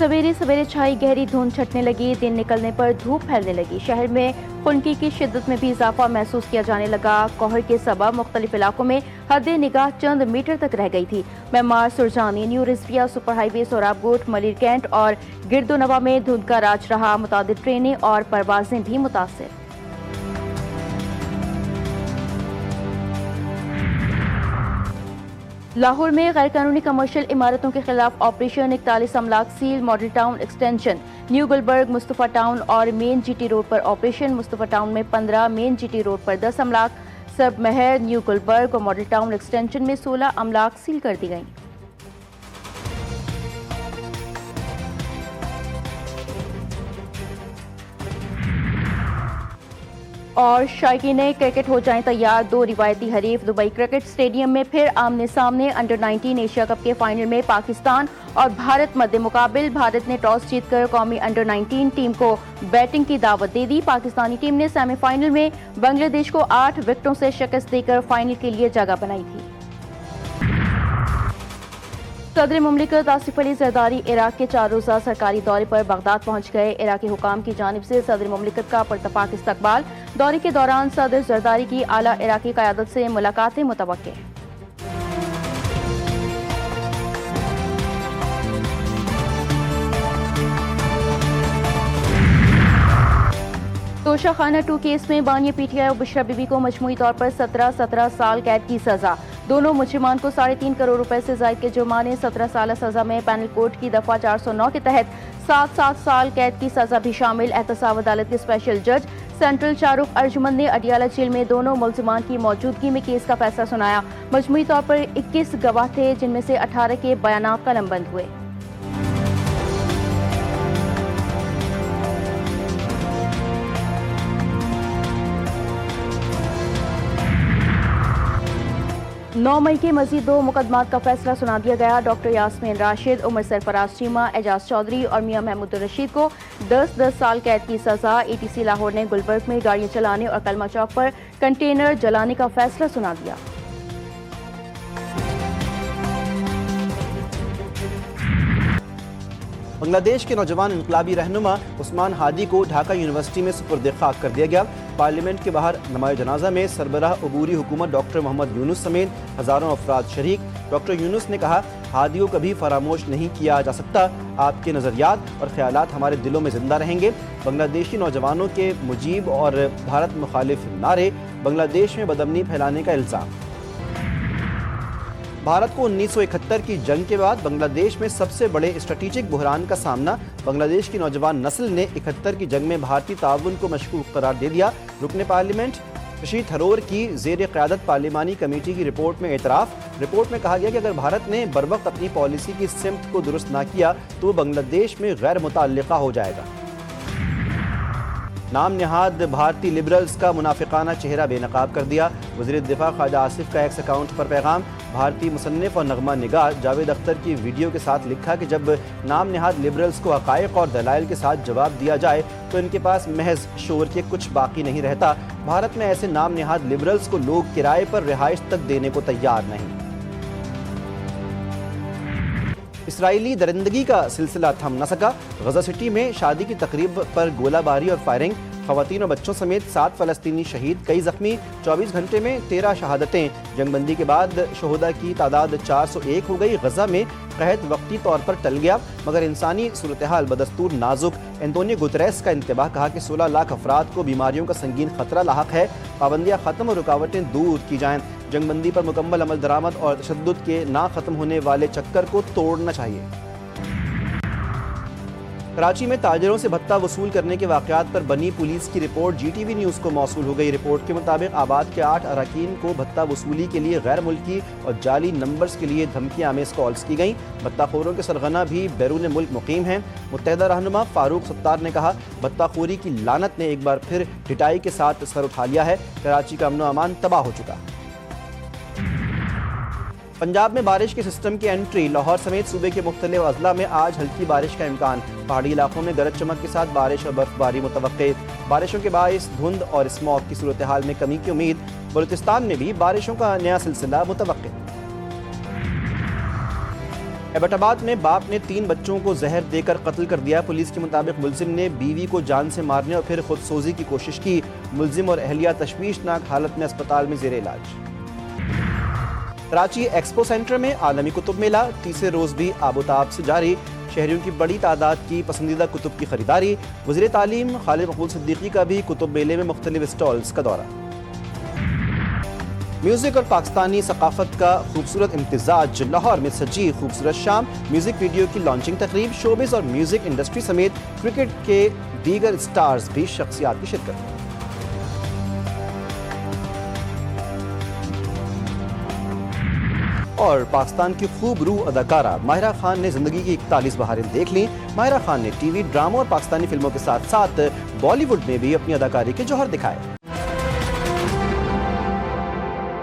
सवेरे सवेरे छाई गहरी धुंध छटने लगी। दिन निकलने पर धूप फैलने लगी। शहर में खुनकी की शिद्दत में भी इजाफा महसूस किया जाने लगा। कोहर के सबब मुख्तलिफ इलाकों में हद निगाह चंद मीटर तक रह गई थी। Maymar, Surjani, new Rizvia, super highway, सोराबकोट, मलिर कैंट और गिरदोनवा में धुंध का राज रहा। मुतादिद ट्रेनें और परवाजें भी मुतासिर। लाहौर में गैर कानूनी कमर्शियल इमारतों के खिलाफ ऑपरेशन 41 अमलाक सील। Model town extension, new Gulberg, Mustafa town और मेन जीटी रोड पर ऑपरेशन। मुस्तफा टाउन में 15, मेन जीटी रोड पर 10 अमलाक, सब महर, न्यू गुलबर्ग और मॉडल टाउन एक्सटेंशन में 16 अमलाक सील कर दी गई। और शायकीन क्रिकेट हो जाएं तैयार। दो रिवायती हरीफ दुबई क्रिकेट स्टेडियम में फिर आमने सामने। अंडर 19 एशिया कप के फाइनल में पाकिस्तान और भारत मद्दे मुकाबिल। भारत ने टॉस जीतकर कौमी अंडर 19 टीम को बैटिंग की दावत दे दी। पाकिस्तानी टीम ने सेमीफाइनल में बांग्लादेश को 8 विकेटों से शिकस्त देकर फाइनल के लिए जगह बनाई थी। सदर मुमलिकत आसिफ अली जरदारी इराक के 4 रोज़ा सरकारी दौरे पर बगदाद पहुंच गए। इराकी हुकाम की जानिब से सदर मुमलिकत का पुरतपाक इस्तकबाल। दौरे के दौरान सदर जरदारी की आला इराकी क़यादत से मुलाकातें मुतवक्के। तोशा खाना 2 केस में बानिया पीटीआई और बुशरा बीबी को मजमूई तौर पर 17 साल कैद की सजा। दोनों मुजरिमान को 3.5 करोड़ रुपए से जायद के जुर्माने। 17 साल सजा में पैनल कोर्ट की दफा 409 के तहत 7 साल कैद की सजा भी शामिल। एहतसाब अदालत के स्पेशल जज सेंट्रल शाहरुख अर्जुमंद ने अडियाला जेल में दोनों मुलजिमान की मौजूदगी में केस का फैसला सुनाया। मजमूई तौर पर 21 गवाह थे, जिनमें से 18 के बयानात कलमबंद हुए। नौ मई के मजीद 2 मुकदमात का फैसला सुना दिया गया। डॉक्टर यास्मीन राशिद, उमर सरफराज चीमा, एजाज चौधरी और मियां महमूद रशीद को 10 साल कैद की सजा। ETC लाहौर ने गुलबर्ग में गाड़ियां चलाने और कलमा चौक पर कंटेनर जलाने का फैसला सुना दिया। बांग्लादेश के नौजवान इनकलाबी रहनुमा उस्मान हादी को ढाका यूनिवर्सिटी में सुपुर्द खाक कर दिया गया। पार्लियामेंट के बाहर नमाज़ जनाजा में सरबराह अबूरी हुकूमत डॉक्टर मोहम्मद यूनुस समेत हज़ारों अफराद शरीक। डॉक्टर यूनुस ने कहा, हादी को कभी फरामोश नहीं किया जा सकता। आपके नज़रियात और ख्यालात हमारे दिलों में जिंदा रहेंगे। बांग्लादेशी नौजवानों के मुजीब और भारत मुखालिफ नारे। बांग्लादेश में बदअमनी फैलाने का इल्ज़ाम। भारत को 1971 की जंग के बाद बांग्लादेश में सबसे बड़े स्ट्रेटेजिक बहरान का सामना। बांग्लादेश की नौजवान नस्ल ने 71 की जंग में भारतीय ताउन को मशकूक करार दे दिया। रुकन पार्लियामेंट रशीद थरोर की ज़ेर क़यादत पार्लिमानी कमेटी की रिपोर्ट में एतराफ़। रिपोर्ट में कहा गया कि अगर भारत ने बरवक्त अपनी पॉलिसी की सिमत को दुरुस्त ना किया तो बांग्लादेश में गैर मुतअल्लिक़ा हो जाएगा। नाम निहाद भारतीय लिबरल्स का मुनाफिकाना चेहरा बेनकाब कर दिया। वज़ीर दिफा ख्वाजा आसिफ का एक्स अकाउंट पर पैगाम। भारतीय मुसन्निफ और नगमा निगार जावेद अख्तर की वीडियो के साथ लिखा कि जब नाम निहाद लिबरल्स को हक़ाइक़ और दलाइल के साथ जवाब दिया जाए तो इनके पास महज शोर के कुछ बाकी नहीं रहता। भारत में ऐसे नाम निहाद लिबरल्स को लोग किराए पर रिहाइश तक देने को तैयार नहीं। इसराइली दरिंदगी का सिलसिला थम न सका। गजा सिटी में शादी की तकरीब पर गोलाबारी और फायरिंग। ख़वातीन और बच्चों समेत 7 फ़लस्तीनी शहीद, कई ज़ख्मी। 24 घंटे में 13 शहादतें। जंगबंदी के बाद शहदा की तादाद 401 हो गई। गजा में कहत वक्ती तौर पर टल गया, मगर इंसानी सूरत हाल बदस्तूर नाजुक। एंटोनियो गुतरेस का इंतबाह कहा कि 16 लाख अफराद को बीमारियों का संगीन खतरा लाहक है। पाबंदियाँ ख़त्म और रुकावटें दूर की जाएँ। जंगबंदी पर मुकम्मल अमल दरामद और तशद्दुद के ना ख़त्म होने वाले चक्कर को तोड़ना चाहिए। कराची में ताजरों से भत्ता वसूल करने के वाक़यात पर बनी पुलिस की रिपोर्ट GTV न्यूज़ को मौसूल हो गई। रिपोर्ट के मुताबिक आबाद के 8 अरकान को भत्ता वसूली के लिए गैर मुल्की और जाली नंबर्स के लिए धमकियाँ आमेज़ कॉल्स की गईं। भत्ताखोरों के सरगना भी बैरून मुल्क मुकीम हैं। मुत्तहदा रहनुमा फारूक सत्तार ने कहा, भत्ताखोरी की लानत ने एक बार फिर ढिठाई के साथ सर उठा लिया है। कराची का अमन व अमान तबाह हो चुका। पंजाब में बारिश के सिस्टम की एंट्री। लाहौर समेत सूबे के मुख्तलिफ अजला में आज हल्की बारिश का इम्कान। पहाड़ी इलाकों में गरज चमक के साथ बारिश और बर्फबारी मुतवक्के। बारिशों के बायस धुंध और स्मॉग की सूरत हाल में कमी की उम्मीद। बलूचिस्तान में भी बारिशों का नया सिलसिला मुतवक्के। ایبٹ آباد میں باپ نے 3 بچوں کو زہر دے کر قتل کر دیا. پولیس کے مطابق ملزم نے بیوی کو جان سے مارنے اور پھر خود سوزی کی کوشش کی. ملزم اور اہلیہ تشویشناک حالت میں اسپتال میں زیر علاج. کراچی ایکسپو سینٹر میں عالمی کتب میلہ تیسرے روز بھی آب و تاب سے جاری. شہریوں کی بڑی تعداد کی پسندیدہ کتب کی خریداری. وزیر تعلیم خالد مقبول صدیقی کا بھی کتب میلے میں مختلف اسٹالز کا دورہ. میوزک اور پاکستانی ثقافت کا خوبصورت امتزاج. لاہور میں سجی خوبصورت شام. میوزک ویڈیو کی لانچنگ تقریب. شوبز اور میوزک انڈسٹری سمیت کرکٹ کے دیگر سٹارز بھی شخصیات کی شرکت. اور پاکستان کی خوب روح اداکارہ ماہرہ خان نے زندگی کی 41 بہاریں دیکھ لیں. ماہرہ خان نے ٹی وی ڈراموں اور پاکستانی فلموں کے ساتھ ساتھ بالی ووڈ میں بھی اپنی اداکاری کے جوہر دکھائے.